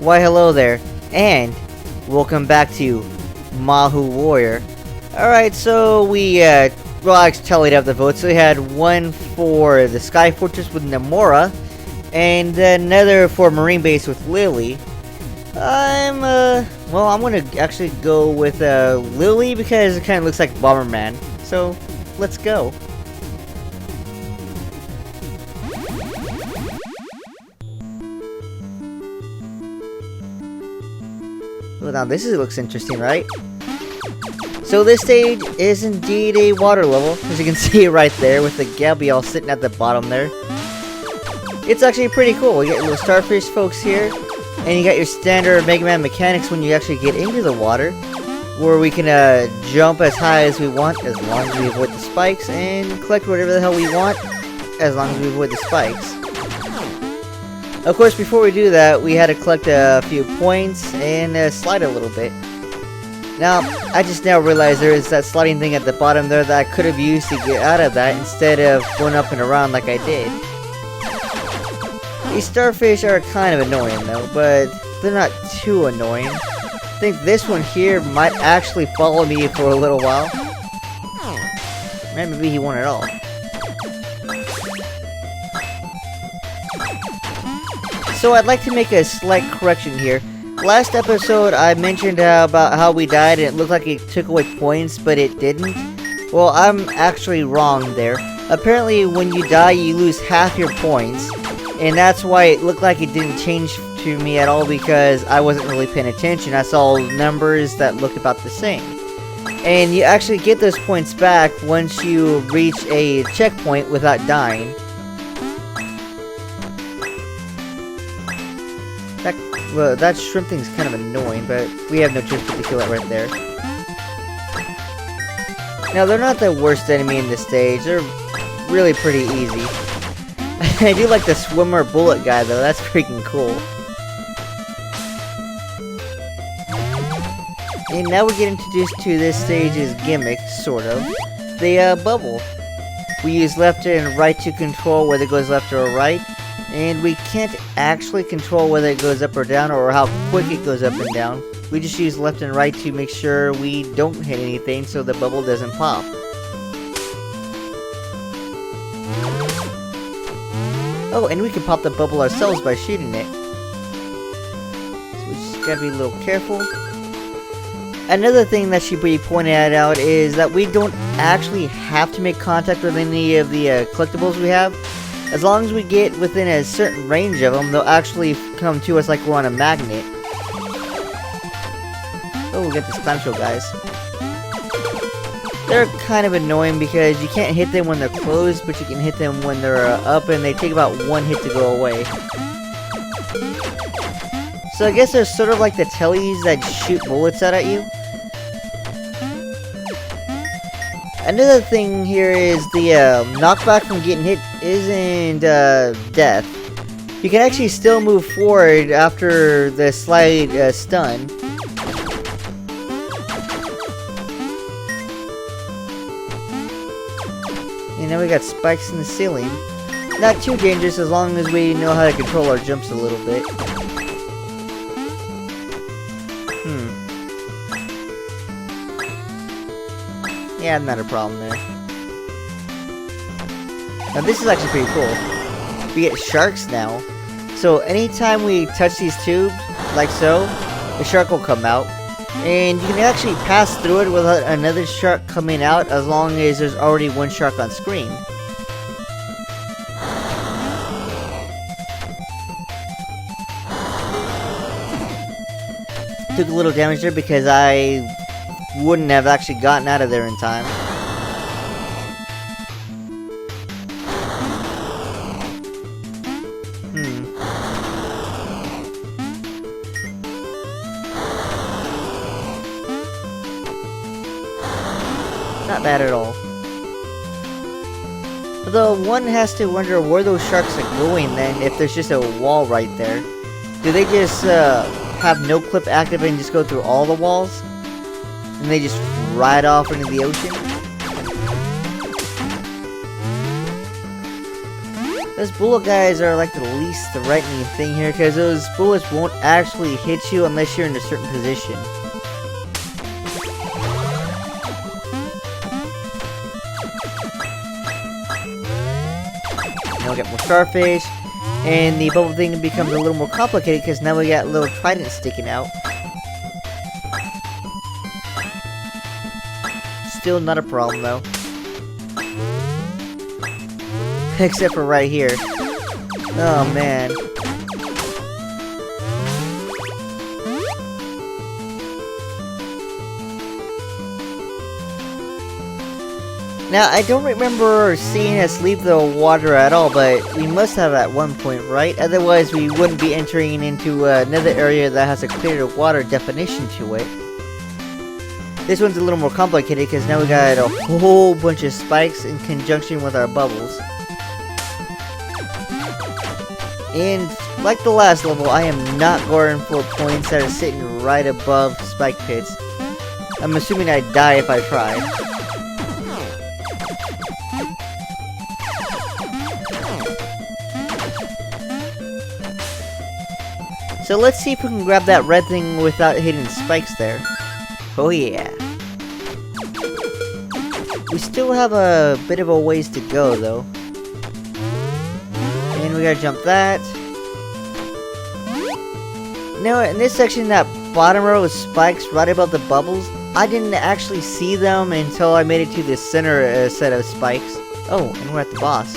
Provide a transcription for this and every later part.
Why hello there, and welcome back to Mahou Warrior. Alright, so we well, I tallied up the votes. So we had one for the Sky Fortress with Namora, and another for Marine Base with Lily. I'm gonna actually go with Lily because it kind of looks like Bomberman. So let's go. Well, now this looks interesting, right? So this stage is indeed a water level, as you can see right there with the Gabby all sitting at the bottom there. It's actually pretty cool. You got little starfish folks here, and you got your standard Mega Man mechanics when you actually get into the water, where we can jump as high as we want as long as we avoid the spikes, and collect whatever the hell we want as long as we avoid the spikes. Of course, before we do that, we had to collect a few points and slide a little bit. Now, I just now realized there is that sliding thing at the bottom there that I could have used to get out of that instead of going up and around like I did. These starfish are kind of annoying though, but they're not too annoying. I think this one here might actually follow me for a little while. Maybe he won't at all. So I'd like to make a slight correction here. Last episode I mentioned about how we died and it looked like it took away points, but it didn't. Well, I'm actually wrong there. Apparently when you die you lose half your points, and that's why it looked like it didn't change to me at all, because I wasn't really paying attention. I saw numbers that looked about the same. And you actually get those points back once you reach a checkpoint without dying. That shrimp thing's kind of annoying, but we have no choice but to kill it right there. Now, they're not the worst enemy in this stage. They're really pretty easy. I do like the swimmer bullet guy, though. That's freaking cool. And now we get introduced to this stage's gimmick, sort of. The bubble. We use left and right to control whether it goes left or right. And we can't actually control whether it goes up or down or how quick it goes up and down. We just use left and right to make sure we don't hit anything so the bubble doesn't pop. Oh, and we can pop the bubble ourselves by shooting it. So we just gotta be a little careful. Another thing that should be pointed out is that we don't actually have to make contact with any of the collectibles we have. As long as we get within a certain range of them, they'll actually come to us like we're on a magnet. Oh, we got these clamshell guys. They're kind of annoying because you can't hit them when they're closed, but you can hit them when they're up, and they take about one hit to go away. So I guess they're sort of like the tellies that shoot bullets out at you. Another thing here is the knockback from getting hit isn't death. You can actually still move forward after the slight stun. And now we got spikes in the ceiling. Not too dangerous as long as we know how to control our jumps a little bit. Yeah, not a problem there. Now this is actually pretty cool. We get sharks now. So anytime we touch these tubes, like so, the shark will come out. And you can actually pass through it without another shark coming out as long as there's already one shark on screen. Took a little damage there because I wouldn't have actually gotten out of there in time. Not bad at all. Although one has to wonder where those sharks are going then if there's just a wall right there. Do they just have no clip active and just go through all the walls? And they just ride off into the ocean? Those bullet guys are like the least threatening thing here, because those bullets won't actually hit you unless you're in a certain position. We'll get more starfish, and the bubble thing becomes a little more complicated because now we got little tridents sticking out. Still not a problem though. Except for right here. Oh man. Now, I don't remember seeing us leave the water at all, but we must have at one point, right? Otherwise, we wouldn't be entering into another area that has a clear water definition to it. This one's a little more complicated because now we got a whole bunch of spikes in conjunction with our bubbles. And like the last level, I am not going for points that are sitting right above spike pits. I'm assuming I'd die if I tried. So let's see if we can grab that red thing without hitting spikes there. Oh yeah. We still have a bit of a ways to go though. And we gotta jump that. Now in this section, that bottom row of spikes right above the bubbles, I didn't actually see them until I made it to the center set of spikes. Oh, and we're at the boss.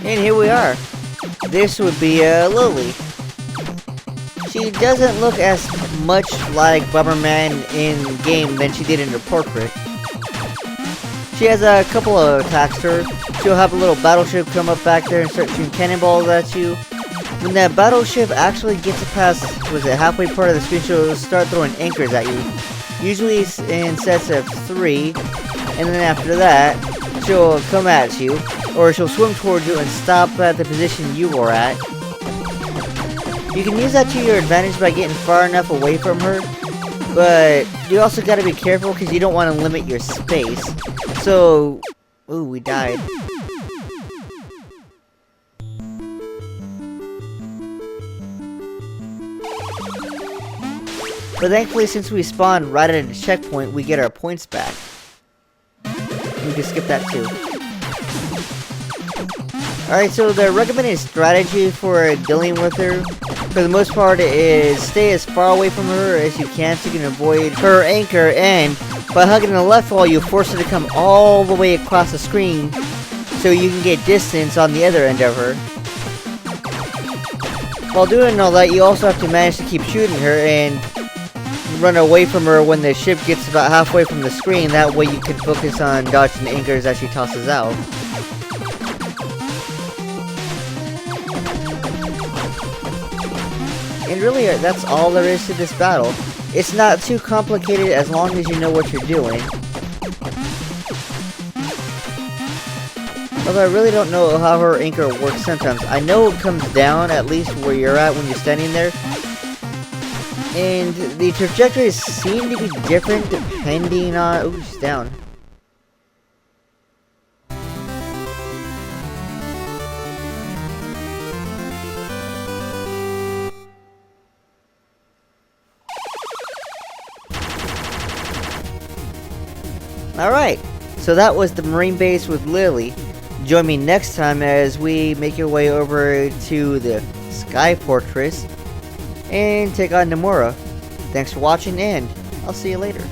And here we are. This would be Lily. She doesn't look as much like Bomberman in game than she did in her portrait. She has a couple of attacks to her. She'll have a little battleship come up back there and start shooting cannonballs at you. When that battleship actually gets past, halfway part of the screen, she'll start throwing anchors at you. Usually in sets of 3, and then after that, she'll come at you, or she'll swim towards you and stop at the position you were at. You can use that to your advantage by getting far enough away from her, but you also gotta be careful because you don't want to limit your space. So, ooh, we died. But thankfully, since we spawned right at a checkpoint, we get our points back. We can skip that too. Alright, so the recommended strategy for dealing with her, for the most part, is stay as far away from her as you can so you can avoid her anchor, and by hugging the left wall, you force her to come all the way across the screen so you can get distance on the other end of her. While doing all that, you also have to manage to keep shooting her and run away from her when the ship gets about halfway from the screen. That way you can focus on dodging the anchors as she tosses out. And really, that's all there is to this battle. It's not too complicated as long as you know what you're doing. Although I really don't know how her anchor works sometimes. I know it comes down at least where you're at when you're standing there. And the trajectories seem to be different depending on... Ooh, she's down. Alright, so that was the Marine base with Lily. Join me next time as we make our way over to the Sky Fortress and take on Nomura. Thanks for watching, and I'll see you later.